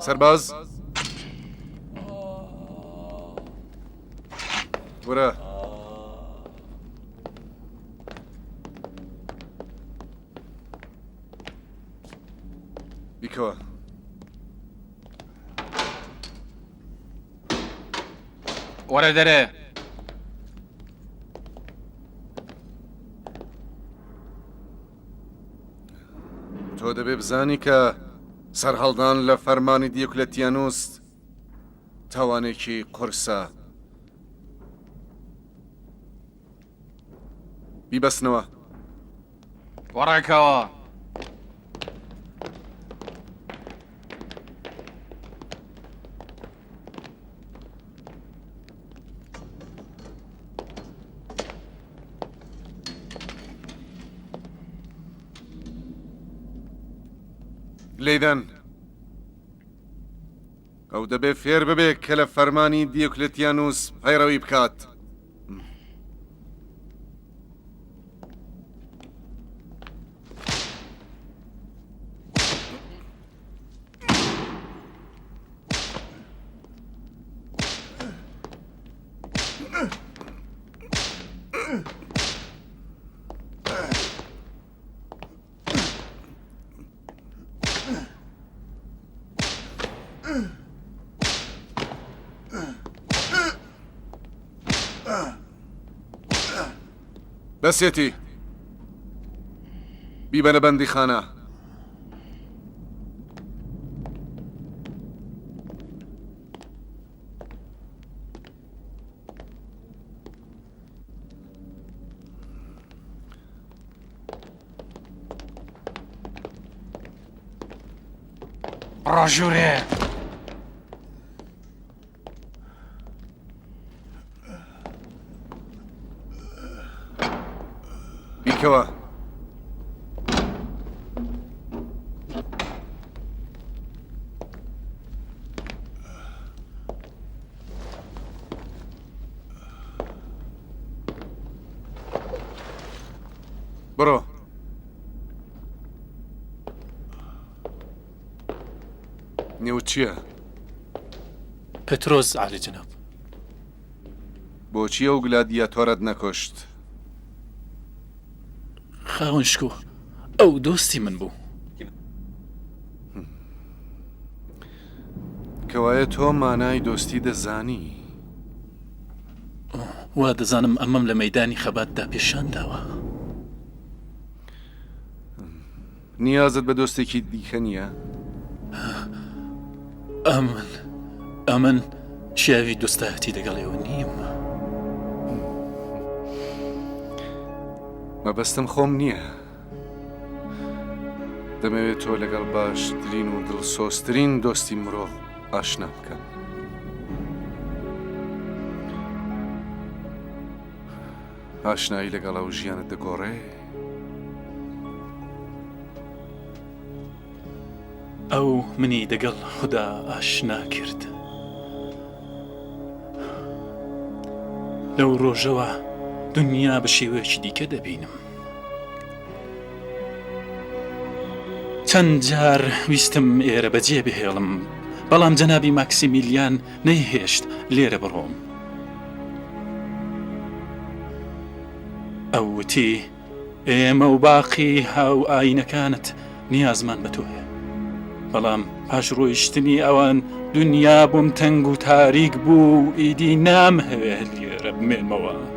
سەرباز وەرە بیکەوە وەرە دەرێ تۆ دەبێ بزانی کە سەرهەڵدان لە فەرمانی دیوکلێتیانوس تاوانێکی قورسە بیبەستنەوە وەڕێکەوە لێدەن ئەو دەبێ فێر ببێ کە لە فەرمانی دیوکلێتیانوس پەیڕەوی بکات بەسێتی بیبەنە بەندیخانە ڕۆژوورێ بیکەوە بڕۆ نێوت چییە؟ پترۆز عالی جناب بۆچی ئەو گلادیاتۆرەت نەکۆشت؟ خاوەن شکۆ ئەو دۆستی من بوو کەوایە تۆ مانای دۆستی دەزانی وا دەزانم ئەمەم لە مەیدانی خەباتدا پیشان داوە نیازت بە دۆستێکی دیکە نییە؟ ئەمن چیاوی دۆستایەتی لەگەڵێەوە نیم مەبەستم خۆم نییە دەمەوێت تۆ لەگەڵ باشترین و دڵسۆزترین دۆستی مرۆڤ ئاشنا بکەم ئاشنایی لەگەڵ ئەو ژیانت دەگۆڕێ ئەو منی دەگەڵ خوددا ئاشنا کرد لەو ڕۆژەوە دنیا بە شێوەیەکی دیکە دەبینم چەند جار ویستم ئێرە بەجێ بهێڵم بەڵام جەنابی ماکسیمیلیان نەیهێشت لێرە بڕۆم ئەو وتی ئێمە و باقی هاو ئاینەکانت نیازمان بە تۆیە بەڵام پاش ڕۆیشتنی ئەوان دنیا بۆم تەنگ و تاریک بوو ئیدی نامهەوێت لێرە بمێنمەوە